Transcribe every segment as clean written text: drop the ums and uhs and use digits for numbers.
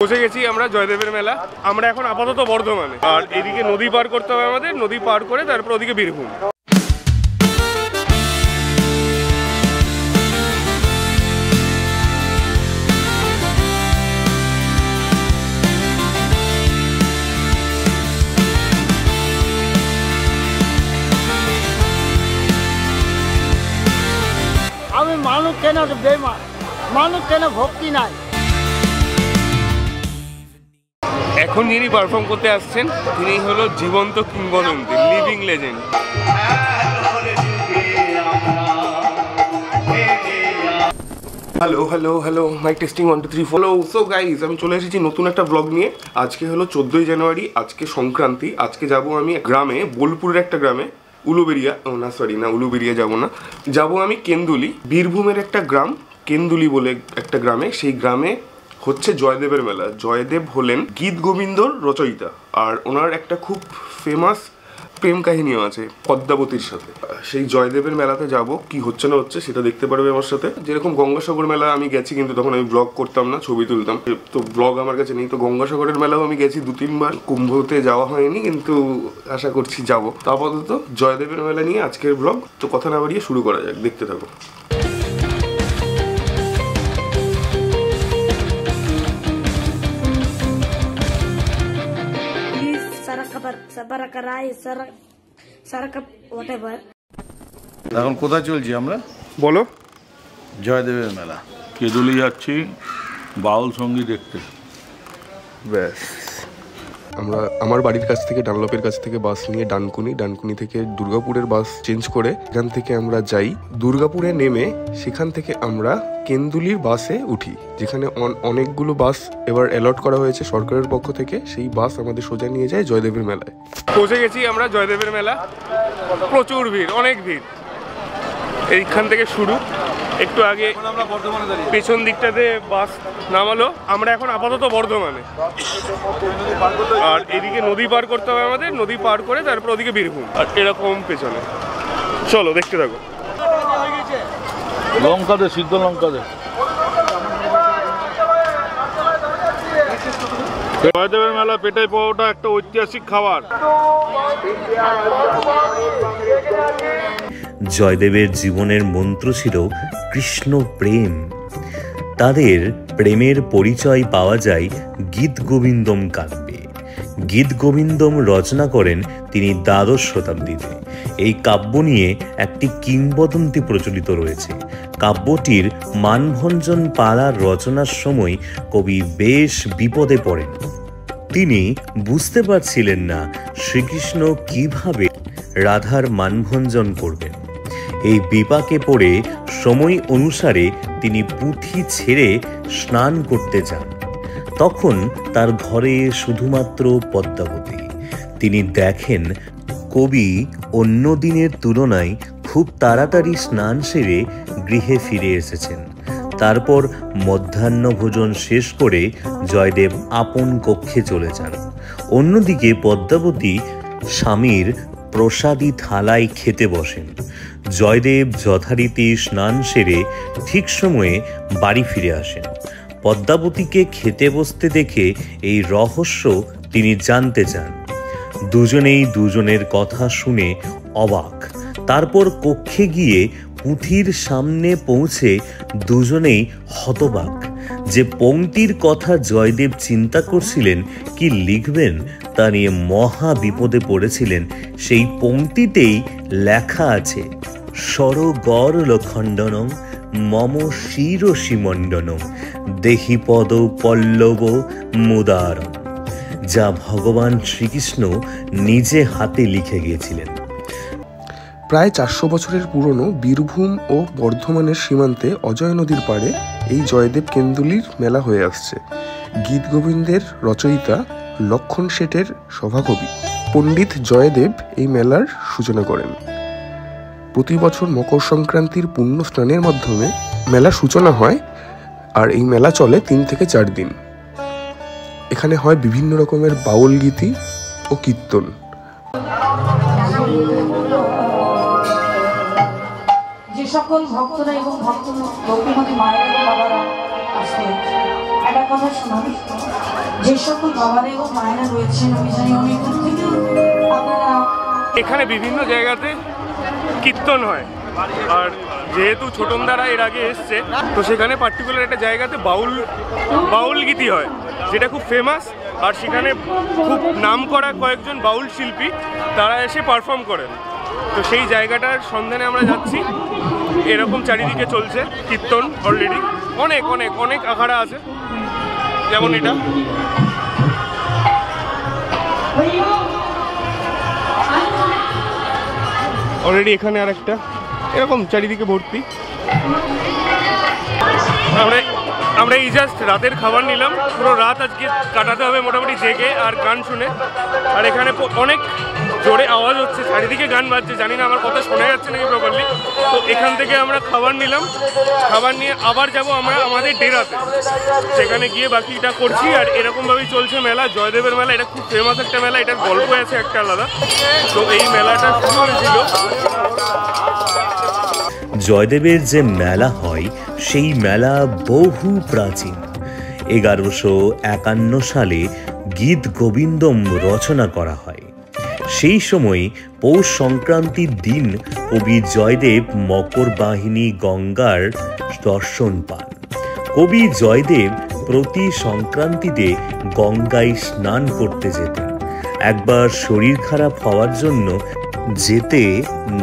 পৌঁছে গেছি আমরা জয়দেবের মেলা। আমরা এখন আপাতত বর্ধমানে, আর এদিকে নদী পার করতে হবে আমাদের। নদী পার করে তারপর ওদিকে বীরভূম। আমি মানুষ কেন বেমান, মানুষ কেন ভক্তি নাই। এখন যিনি পারফর্ম করতে আসছেন তিনি হলো জীবন্ত কিংবদন্তি, living legend. Hello hello hello, mike testing 1 2 3 4। So guys, আমি চলে এসেছি নতুন একটা ব্লগ নিয়ে। আজকে হলো 14ই জানুয়ারি, আজকে সংক্রান্তি। আজকে যাব আমি গ্রামে, বোলপুরের একটা গ্রামে, উলুবেড়িয়া। না সরি, না উলুবেড়িয়া যাব না, যাব আমি কেন্দুলি। বীরভূমের একটা গ্রাম কেন্দুলি বলে একটা গ্রামে। সেই গ্রামে হচ্ছে জয়দেবের মেলা। জয়দেব হলেন গীত গোবিন্দর রচয়িতা, আর ওনার একটা খুব ফেমাস প্রেম কাহিনীও আছে পদ্মাবতীর সাথে। সেই জয়দেবের মেলাতে যাব, কি হচ্ছে না হচ্ছে সেটা দেখতে পারবে আমার সাথে। যেরকম গঙ্গাসাগর মেলা আমি গেছি, কিন্তু তখন আমি ব্লগ করতাম না, ছবি তুলতাম, তো ব্লগ আমার কাছে নেই। তো গঙ্গাসাগরের মেলাও আমি গেছি 2-3 বার। কুম্ভতে যাওয়া হয়নি, কিন্তু আশা করছি যাব। তো আপাতত জয়দেবের মেলা নিয়ে আজকের ব্লগ। তো কথা না বাড়িয়ে শুরু করা যাক, দেখতে থাকো। এখন কোথায় চলছি আমরা? বলো। জয়দেবের মেলা। কেদুলি যাচ্ছি বাউল সঙ্গীত দেখতে। ব্যাস, আমরা আমার বাড়ির কাছ থেকে, ডানলপের কাছ থেকে বাস নিয়ে ডানকুনি থেকে দুর্গাপুরের বাস চেঞ্জ করে এখান থেকে আমরা যাই দুর্গাপুরে। নেমে সেখান থেকে আমরা কেন্দুলির বাসে উঠি, যেখানে অনেকগুলো বাস এবার অ্যালট করা হয়েছে সরকারের পক্ষ থেকে। সেই বাস আমাদের সোজা নিয়ে যায় জয়দেবের মেলায়। পৌঁছে গেছি আমরা জয়দেবের মেলা। প্রচুর ভিড়, অনেক ভিড়। এইখান থেকে শুরু। একটু আগে পেছন দিকটাতে বাস নামালো। আমরা এখন আপাতত বর্ধমানে, আর এদিকে নদী পার করতে হবে আমাদের। নদী পার করে তারপর ওদিকে বীরভূম, আর এরকম পেছনে। চলো দেখতে থাকো। লঙ্কা দে, সিদ্ধ লঙ্কা দে। জয়দেবের মেলা পেটাই পাওয়াটা একটা ঐতিহাসিক খাবার। জয়দেবের জীবনের মন্ত্র ছিল কৃষ্ণ প্রেম। তাদের প্রেমের পরিচয় পাওয়া যায় গীত গোবিন্দম কাব্যে। গীত গোবিন্দম রচনা করেন তিনি দ্বাদশ শতাব্দীতে। এই কাব্য নিয়ে একটি কিংবদন্তি প্রচলিত রয়েছে। কাব্যটির মানভঞ্জন পালার রচনার সময় কবি বেশ বিপদে পড়েন। তিনি বুঝতে পারছিলেন না শ্রীকৃষ্ণ কিভাবে রাধার মানভঞ্জন করবেন। এই বিপাকে পড়ে সময় অনুসারে তিনি পুঁথি ছেড়ে স্নান করতে যান। তখন তার ঘরে শুধুমাত্র পদ্মাবতী। তিনি দেখেন কবি অন্য দিনের তুলনায় খুব তাড়াতাড়ি স্নান সেরে গৃহে ফিরে এসেছেন। তারপর মধ্যাহ্ন ভোজন শেষ করে জয়দেব আপন কক্ষে চলে যান। অন্যদিকে পদ্মাবতী স্বামীর প্রসাদী থালায় খেতে বসেন। জয়দেব যথারীতি স্নান সেরে ঠিক সময়ে বাড়ি ফিরে আসেন। পদ্মাবতীকে খেতে বসতে দেখে এই রহস্য তিনি জানতে চান। দুজনেই দুজনের কথা শুনে অবাক। তারপর কক্ষে গিয়ে পুঁথির সামনে পৌঁছে দুজনেই হতবাক। যে পংক্তির কথা জয়দেব চিন্তা করছিলেন কি লিখবেন তা নিয়ে মহা বিপদে পড়েছিলেন। সেই পংক্তিতেই লেখা আছে, স্বরগর খণ্ডনম মম শিরসিমণ্ডনম দেহি পদ পল্লব মুদারম, যা ভগবান শ্রীকৃষ্ণ নিজে হাতে লিখে গিয়েছিলেন। প্রায় 400 বছরের পুরনো বীরভূম ও বর্ধমানের সীমান্তে অজয় নদীর পাড়ে এই জয়দেব কেন্দুলির মেলা হয়ে আসছে। গীত গোবিন্দের রচয়িতা লক্ষণ শেঠের সভাকবি পণ্ডিত জয়দেব এই মেলার সূচনা করেন। প্রতি বছর মকর সংক্রান্তির পুণ্য স্নানের মাধ্যমে মেলার সূচনা হয়, আর এই মেলা চলে 3 থেকে 4 দিন। এখানে হয় বিভিন্ন রকমের বাউল গীতি ও কীর্তন। যে সকল ভক্তরা এবং ভক্তিমতী মায়েরা বাবারা আসবে, একটা কথা শোনান। যে সকল বাবারা এবং মায়েরা রয়েছেন আমি জানি অনেক দূর থেকে আপনারা এখানে বিভিন্ন জায়গাতে কীর্তন হয়, আর যেহেতু ছোটনদারা এর আগে এসছে তো সেখানে পার্টিকুলার একটা জায়গাতে বাউল গীতি হয় যেটা খুব ফেমাস, আর সেখানে খুব নাম করা কয়েকজন বাউল শিল্পী তারা এসে পারফর্ম করেন। তো সেই জায়গাটার সন্ধানে আমরা যাচ্ছি। এরকম চারিদিকে চলছে কীর্তন অলরেডি, অনেক অনেক অনেক আখাড়া আছে, যেমন এটা অলরেডি, এখানে আর একটা এরকম চারিদিকে ভর্তি। আমরা এই জাস্ট রাতের খাবার নিলাম, পুরো রাত আজকে কাটাতে হবে মোটামুটি জেগে আর গান শুনে। আর এখানে অনেক জোরে আওয়াজ হচ্ছে, চারিদিকে গান বাজছে, জানি না আমার কথা শোনা যাচ্ছে নাকি প্রপারলি। তো এখান থেকে আমরা খাবার নিলাম, খাবার নিয়ে আবার যাব আমরা আমাদের ডেরাতে, সেখানে গিয়ে বাকিটা করছি। আর এরকমভাবেই চলছে মেলা, জয়দেবের মেলা। এটা খুব ফেমাস একটা মেলা, এটার গল্প আছে একটা আলাদা। তো এই মেলাটা শুরু হয়েছিল, জয়দেবের যে মেলা হয় সেই মেলা বহু প্রাচীন। 1151 সালে গীত গোবিন্দম রচনা করা হয়। সেই সময় পৌষ সংক্রান্তির দিন কবি জয়দেব মকর বাহিনী গঙ্গার দর্শন পান। কবি জয়দেব প্রতি সংক্রান্তিতে গঙ্গায় স্নান করতে যেতেন। একবার শরীর খারাপ হওয়ার জন্য যেতে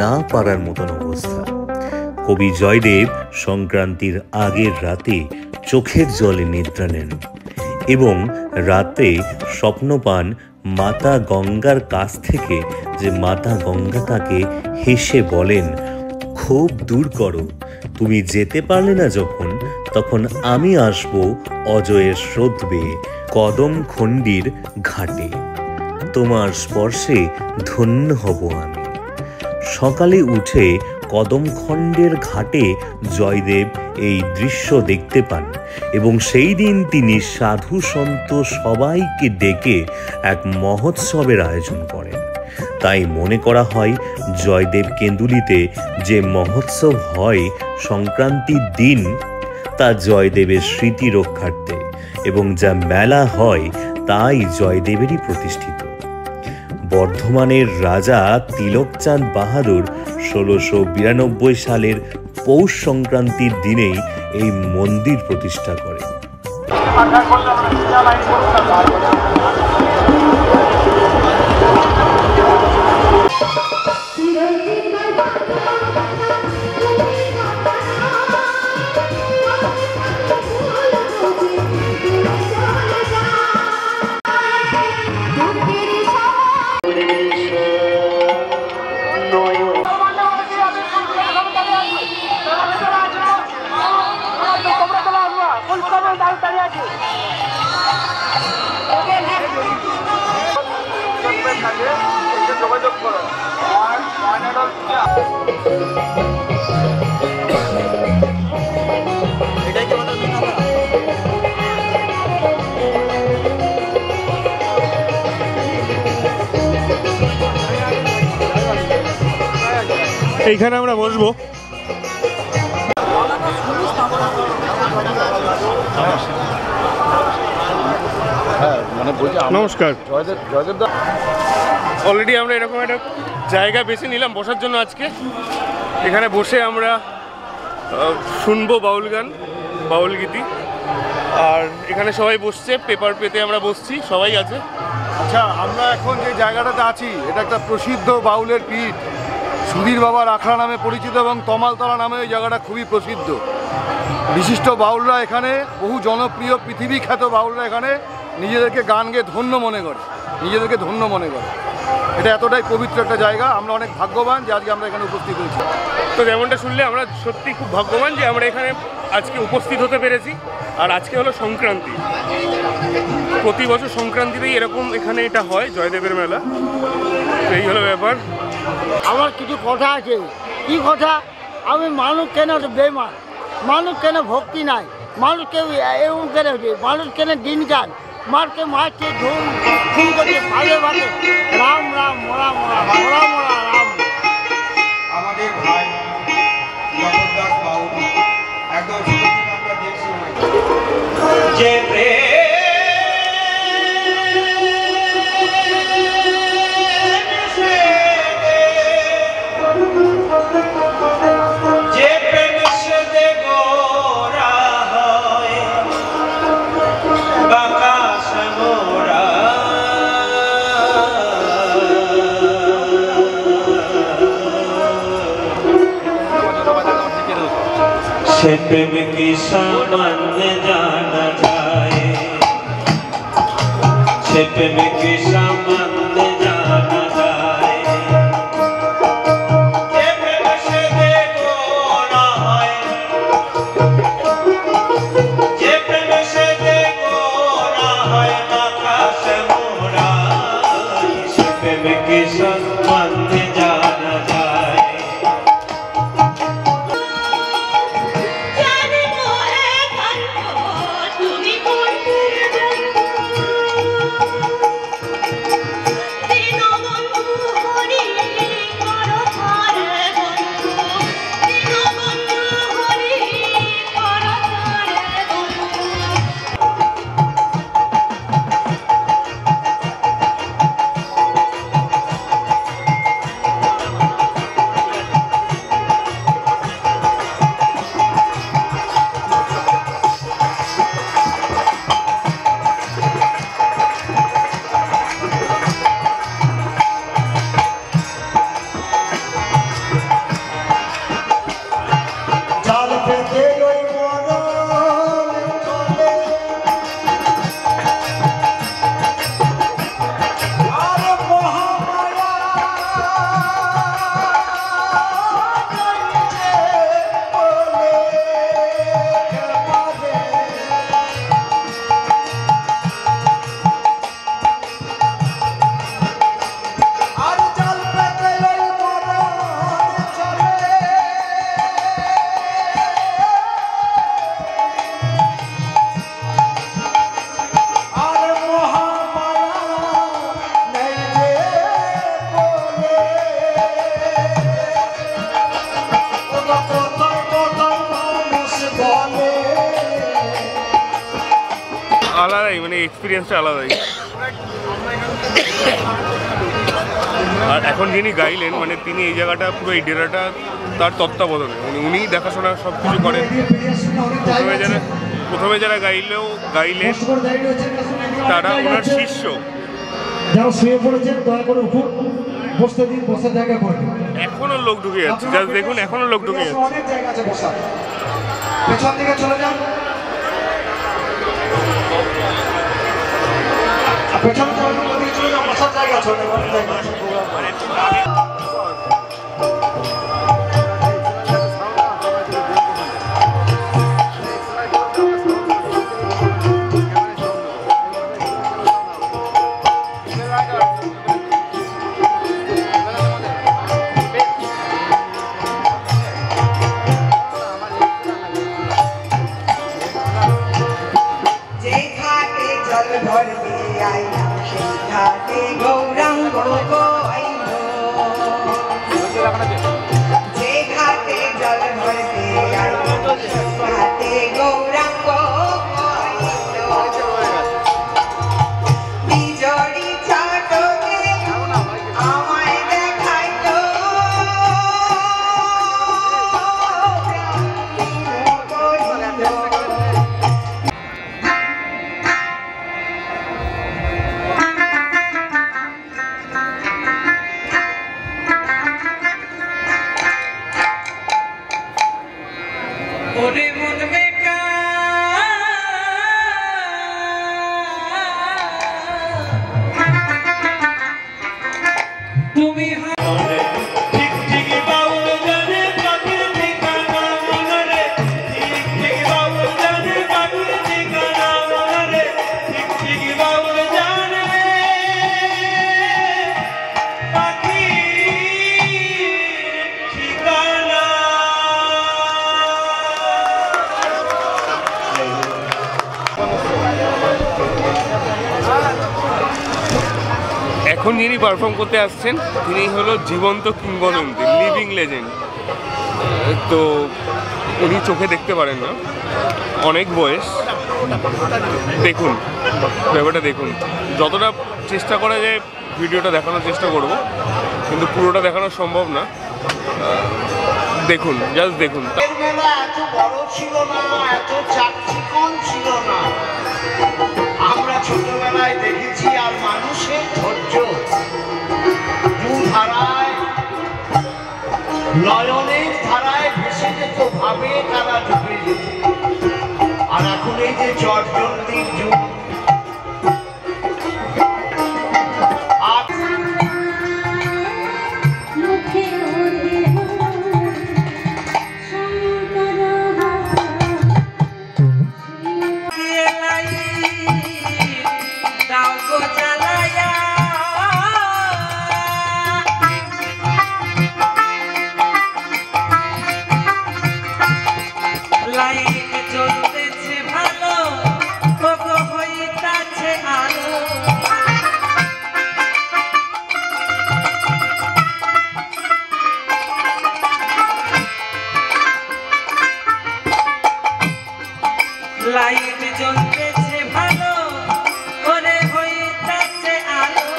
না পারার মতন অবস্থা। কবি জয়দেব সংক্রান্তির আগের রাতে চোখের জলে নিদ্রা নেন এবং রাতে স্বপ্ন পান মাতা গঙ্গার কাছ থেকে, যে মাতা গঙ্গা তাকে হেসে বলেন, খুব দূর করো, তুমি যেতে পারলে না যখন, তখন আমি আসব অজয়ের স্রোত বেয়ে কদম খণ্ডির ঘাটে, তোমার স্পর্শে ধন্য হব আমি। সকালে উঠে কদমখণ্ডের ঘাটে জয়দেব এই দৃশ্য দেখতে পান এবং সেই দিন তিনি সাধু সন্ত সবাইকে ডেকে এক মহোৎসবের আয়োজন করেন। তাই মনে করা হয় জয়দেব কেন্দুলিতে যে মহোৎসব হয় সংক্রান্তির দিন, তা জয়দেবের স্মৃতি রক্ষার্থে, এবং যা মেলা হয় তাই জয়দেবেরই প্রতিষ্ঠিত। বর্ধমানের রাজা তিলকচাঁদ বাহাদুর 1692 সালের পৌষ সংক্রান্তির দিনেই এই মন্দির প্রতিষ্ঠা করেন। এইখানে আমরা বসবো। নমস্কার। অলরেডি আমরা এরকম একটা জায়গা বেছে নিলাম বসার জন্য আজকে। এখানে বসে আমরা শুনবো বাউল গান, বাউল গীতি। আর এখানে সবাই বসছে, পেপার পেতে আমরা বসছি, সবাই আছে। আচ্ছা, আমরা এখন যে জায়গাটাতে আছি এটা একটা প্রসিদ্ধ বাউলের পীঠ, সুধীর বাবার আখড়া নামে পরিচিত, এবং তমালতলা নামে এই জায়গাটা খুবই প্রসিদ্ধ। বিশিষ্ট বাউলরা এখানে, বহু জনপ্রিয় পৃথিবী খ্যাত বাউলরা এখানে নিজেদেরকে গান গেয়ে ধন্য মনে করে, নিজেদেরকে ধন্য মনে করে। এটা এতটাই পবিত্র একটা জায়গা, আমরা অনেক ভাগ্যবান যে আজকে আমরা এখানে উপস্থিত হয়েছি। তো যেমনটা শুনলে আমরা সত্যি খুব ভাগ্যবান যে আমরা এখানে আজকে উপস্থিত হতে পেরেছি। আর আজকে হলো সংক্রান্তি, প্রতি বছর সংক্রান্তিতেই এরকম এখানে এটা হয় জয়দেবের মেলা। এই হলো ব্যাপার। আমার কিছু কথা আছে। কি কথা? আমি মানুষ কেন বেমান, মানুষ কেন ভক্তি নাই, মানুষ কেউ এরকম কেন হচ্ছে, মানুষ কেন দিনকাল মারকে মারছে, ধুম ধুম করছে, ভাগে ভাগে রাম রাম মোরা মোরা মোরা মোরা রাম। আমাদের ভাই জগন্নাথ বাবু একদম আমরা দেখছি যে প্রেম से प्रेम की सामान्य जाना जाए, से प्रेम की सामान्य जाना जाए। जे प्रेम से देखो ना है, जे प्रेम से देखो ना है आकाश मोरा, से प्रेम की सामान्य जाना जाए। আলাদাই, মানে এক্সপিরিয়েন্সটা আলাদাই। আর এখন যিনি গাইলেন, মানে তিনি এই জায়গাটা পুরো এই ডেরাটা তার তত্ত্বাবধানে, মানে উনিই দেখাশোনা সব কিছু করেন। প্রথমে যারা গাইলেন তারা ওনার শিষ্য। যারা শুয়ে পড়েছেন দয়া করে উঠুন, বসতে দিন, বসার জায়গা করে দিন। এখনো লোক ঢুকে যাচ্ছে, জাস্ট দেখুন এখনো লোক ঢুকে যাচ্ছে। অনেক জায়গা আছে বসার, পেছন দিকে চলে যান, পেছন দিকে চলে যান, বসার জায়গা আছে, অনেক জায়গা আছে। এখন যিনি পারফর্ম করতে আসছেন তিনি হলো জীবন্ত কিংবদন্তি, লিভিং লেজেন্ড। তো উনি চোখে দেখতে পারেন না, অনেক বয়স। দেখুন ব্যাপারটা দেখুন, যতটা চেষ্টা করা যায় ভিডিওটা দেখানোর চেষ্টা করব, কিন্তু পুরোটা দেখানো সম্ভব না। দেখুন, জাস্ট দেখুন। মেলা এত বড় ছিল না, এত চাকচিকন ছিল না। আমরা ছোটবেলায় দেখেছি, আর মানুষের ধৈর্য ধারায়, নয়নের ধারায় ভেসে যেত ভাবে তারা ডুবে লাইট জ্বলতেছে ভালো করে হইতাছে আলো,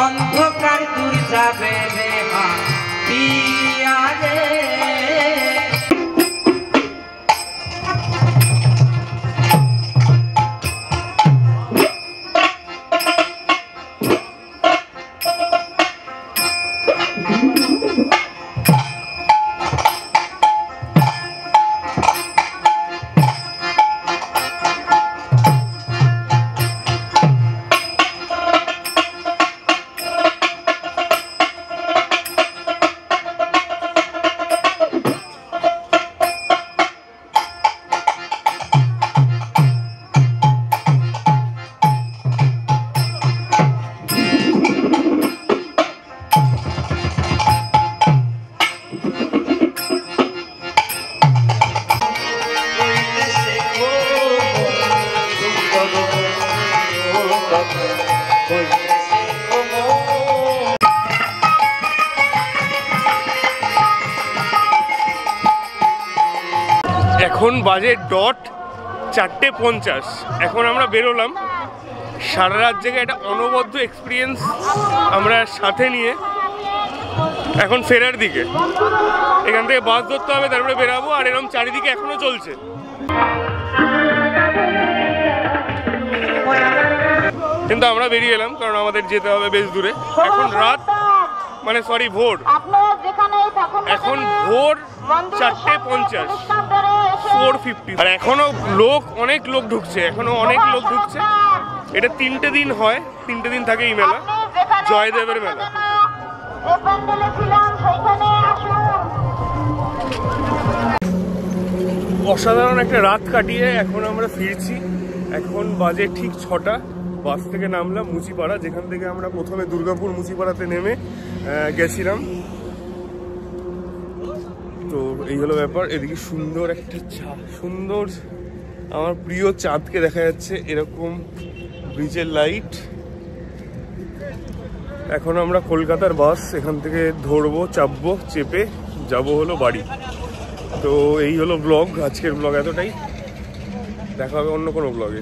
অন্ধকার দূর যাবে রে মা পিয়া রে। এখন বাজে ডট 4:50। এখন আমরা বেরোলাম সারা রাত জেগে একটা অনবদ্য এক্সপিরিয়েন্স আমরা সাথে নিয়ে এখন ফেরার দিকে। এখান থেকে বাস ধরতে হবে, তারপরে বেরাবো। আর এরকম চারিদিকে এখনো চলছে। কিন্তু আমরা বেরিয়ে এলাম কারণ আমাদের যেতে হবে বেশ দূরে। এখন রাত মানে সরি ভোর, এখন ভোর 4:50, 4:50। আর এখনো অনেক লোক ঢুকছে, এখনো অনেক লোক ঢুকছে। এটা 3টে দিন হয়, 3টে দিন থাকে এই মেলা, জয়দেবের মেলা। অসাধারণ একটা রাত কাটিয়ে এখন আমরা ফিরছি। এখন বাজে ঠিক 6টা। বাস থেকে নামলাম মুচিপাড়া, যেখান থেকে আমরা প্রথমে দুর্গাপুর মুচিপাড়াতে নেমে গেছিলাম। তো এই হলো ব্যাপার। এদিকে সুন্দর একটা সুন্দর আমার প্রিয় চাঁদকে দেখা যাচ্ছে, এরকম ব্রিজের লাইট। এখন আমরা কলকাতার বাস এখান থেকে ধরবো, চাপবো, চেপে যাব হলো বাড়ি। তো এই হলো ব্লগ, আজকের ব্লগ এতটাই। দেখা হবে অন্য কোনো ব্লগে।